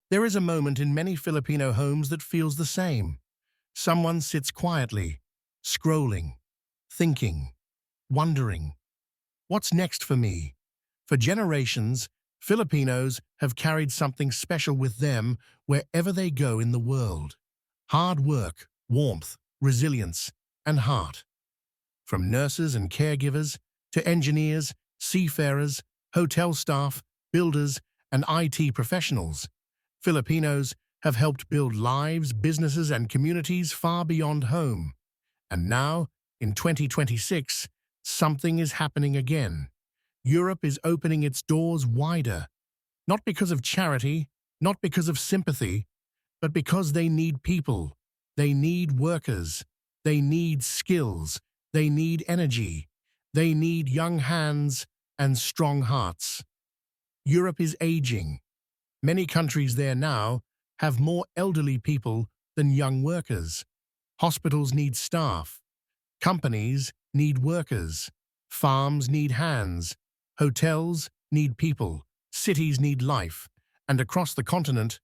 There is a moment in many Filipino homes that feels the same. Someone sits quietly, scrolling, thinking, wondering, what's next for me? For generations, Filipinos have carried something special with them wherever they go in the world. Hard work, warmth, resilience, and heart. From nurses and caregivers to engineers, seafarers, hotel staff, builders, and IT professionals, Filipinos have helped build lives, businesses, and communities far beyond home. And now, in 2026, something is happening again. Europe is opening its doors wider, not because of charity, not because of sympathy, but because they need people, they need workers, they need skills, they need energy, they need young hands and strong hearts. Europe is aging. Many countries there now have more elderly people than young workers. Hospitals need staff. Companies need workers. Farms need hands. Hotels need people. Cities need life. And across the continent,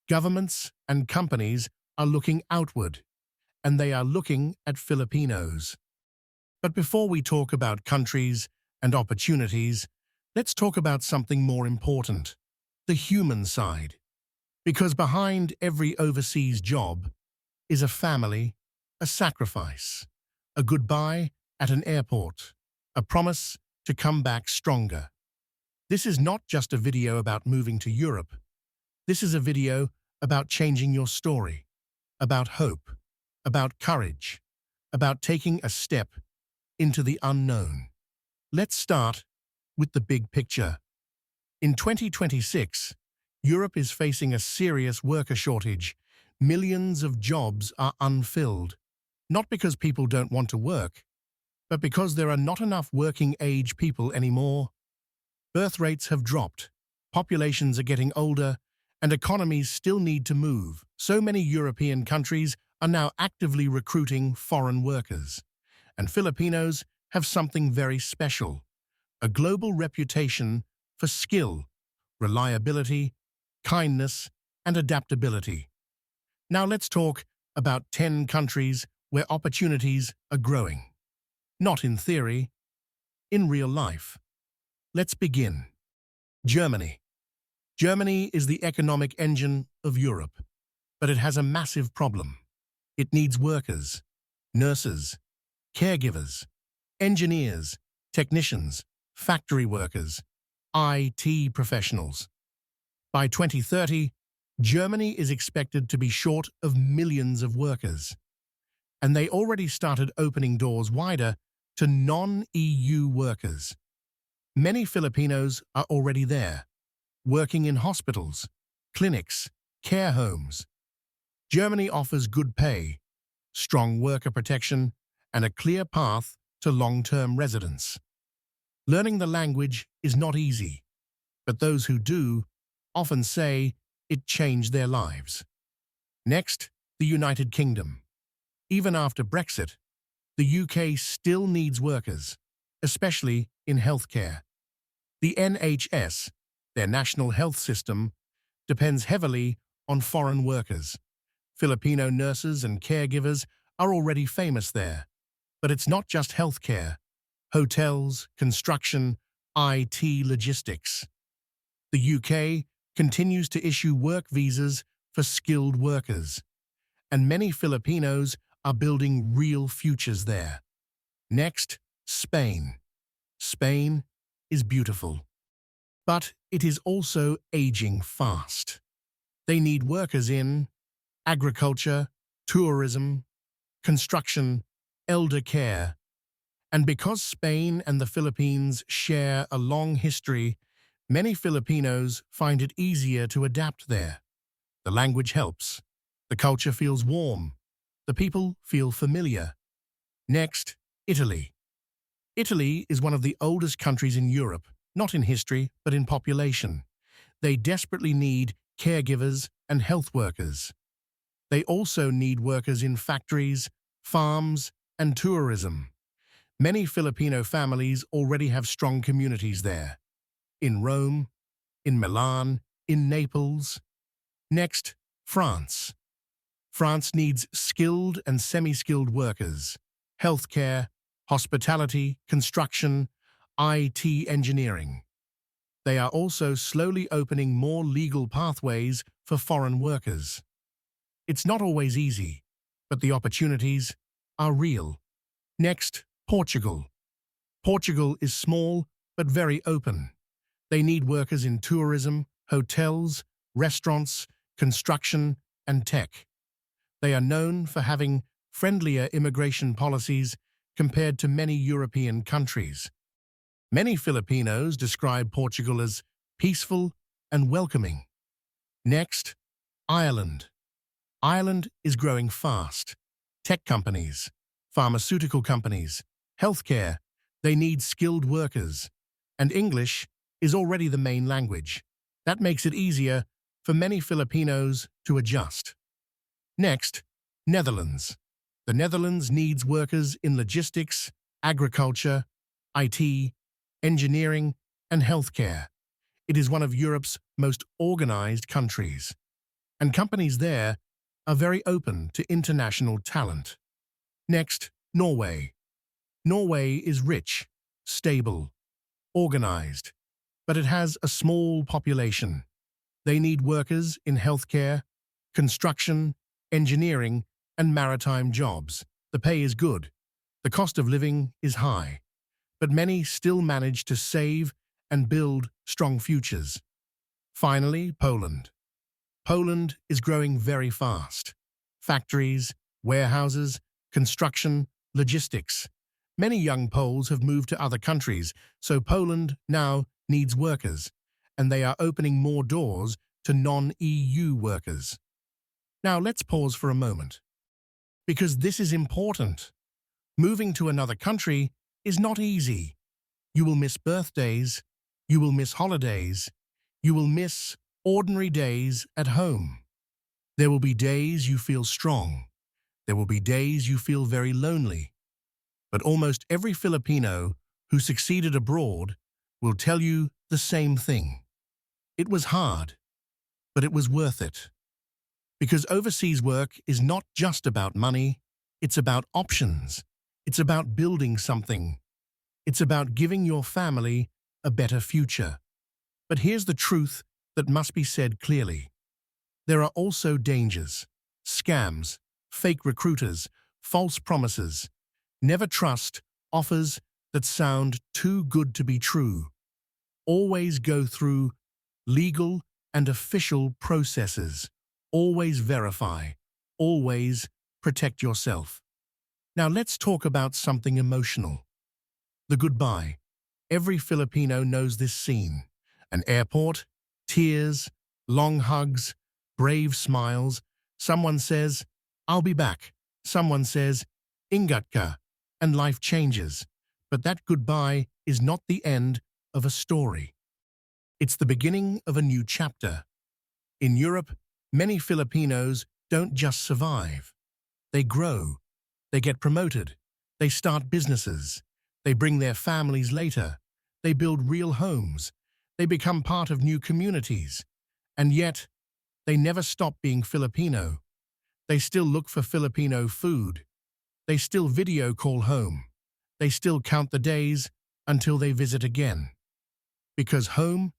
governments and companies are looking outward, and they are looking at Filipinos. But before we talk about countries and opportunities, let's talk about something more important, the human side. Because behind every overseas job is a family, a sacrifice, a goodbye at an airport, a promise to come back stronger. This is not just a video about moving to Europe. This is a video about changing your story, about hope, about courage, about taking a step into the unknown. Let's start with the big picture. In 2026, Europe is facing a serious worker shortage. Millions of jobs are unfilled, not because people don't want to work, but because there are not enough working-age people anymore. Birth rates have dropped, populations are getting older, and economies still need to move. So many European countries are now actively recruiting foreign workers. And Filipinos have something very special, a global reputation for skill, reliability, kindness, and adaptability. Now let's talk about 10 countries where opportunities are growing. Not in theory, in real life. Let's begin. Germany. Germany is the economic engine of Europe, but it has a massive problem. It needs workers, nurses, caregivers, engineers, technicians, factory workers, IT professionals. By 2030, Germany is expected to be short of millions of workers, and they already started opening doors wider to non-EU workers. Many Filipinos are already there, working in hospitals, clinics, care homes. Germany offers good pay, strong worker protection, and a clear path to long-term residence. Learning the language is not easy, but those who do often say it changed their lives. Next, the United Kingdom. Even after Brexit, the UK still needs workers, especially in healthcare. The NHS, their national health system, depends heavily on foreign workers. Filipino nurses and caregivers are already famous there. But it's not just healthcare. Hotels, construction, IT, logistics. The UK continues to issue work visas for skilled workers, and many Filipinos are building real futures there. Next, Spain. Spain is beautiful, but it is also aging fast. They need workers in agriculture, tourism, construction, elder care. And because Spain and the Philippines share a long history, many Filipinos find it easier to adapt there. The language helps. The culture feels warm. The people feel familiar. Next, Italy. Italy is one of the oldest countries in Europe, not in history, but in population. They desperately need caregivers and health workers. They also need workers in factories, farms, and tourism. Many Filipino families already have strong communities there. In Rome, in Milan, in Naples. Next, France. France needs skilled and semi-skilled workers, healthcare, hospitality, construction, IT engineering. They are also slowly opening more legal pathways for foreign workers. It's not always easy, but the opportunities are real. Next, Portugal. Portugal is small but very open. They need workers in tourism, hotels, restaurants, construction, and tech. They are known for having friendlier immigration policies compared to many European countries. Many Filipinos describe Portugal as peaceful and welcoming. Next, Ireland. Ireland is growing fast. Tech companies, pharmaceutical companies, healthcare, they need skilled workers. And English is already the main language. That makes it easier for many Filipinos to adjust. Next, Netherlands. The Netherlands needs workers in logistics, agriculture, IT, engineering, and healthcare. It is one of Europe's most organized countries, and companies there are very open to international talent. Next, Norway. Norway is rich, stable, organized, but it has a small population. They need workers in healthcare, construction, engineering, and maritime jobs. The pay is good. The cost of living is high, but many still manage to save and build strong futures. Finally, Poland. Poland is growing very fast. Factories, warehouses, construction, logistics. Many young Poles have moved to other countries, so Poland now needs workers, and they are opening more doors to non-EU workers. Now let's pause for a moment, because this is important. Moving to another country is not easy. You will miss birthdays, you will miss holidays, you will miss ordinary days at home. There will be days you feel strong. There will be days you feel very lonely. But almost every Filipino who succeeded abroad will tell you the same thing. It was hard, but it was worth it. Because overseas work is not just about money, it's about options. It's about building something. It's about giving your family a better future. But here's the truth that must be said clearly. There are also dangers, scams, fake recruiters, false promises. Never trust offers that sound too good to be true. Always go through legal and official processes. Always verify. Always protect yourself. Now let's talk about something emotional. The goodbye. Every Filipino knows this scene. An airport, tears, long hugs, brave smiles. Someone says, "I'll be back." Someone says, "Ingat ka," and life changes. But that goodbye is not the end of a story. It's the beginning of a new chapter. In Europe, many Filipinos don't just survive. They grow. They get promoted. They start businesses. They bring their families later. They build real homes. They become part of new communities. And yet, they never stop being Filipino. They still look for Filipino food. They still video call home. They still count the days until they visit again. Because home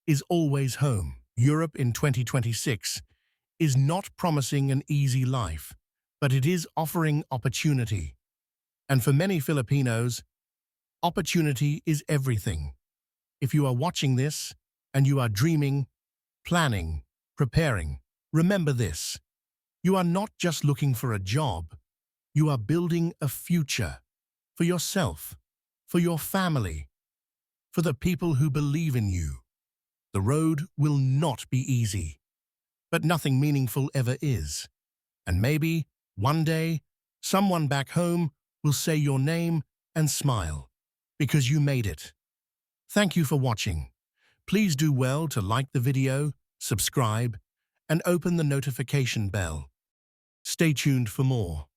is always home. Europe in 2026 is not promising an easy life, but it is offering opportunity. And for many Filipinos, opportunity is everything. If you are watching this and you are dreaming, planning, preparing, remember this. You are not just looking for a job. You are building a future for yourself, for your family, for the people who believe in you. The road will not be easy, but nothing meaningful ever is. And maybe, one day, someone back home will say your name and smile, because you made it. Thank you for watching. Please do well to like the video, subscribe, and open the notification bell. Stay tuned for more.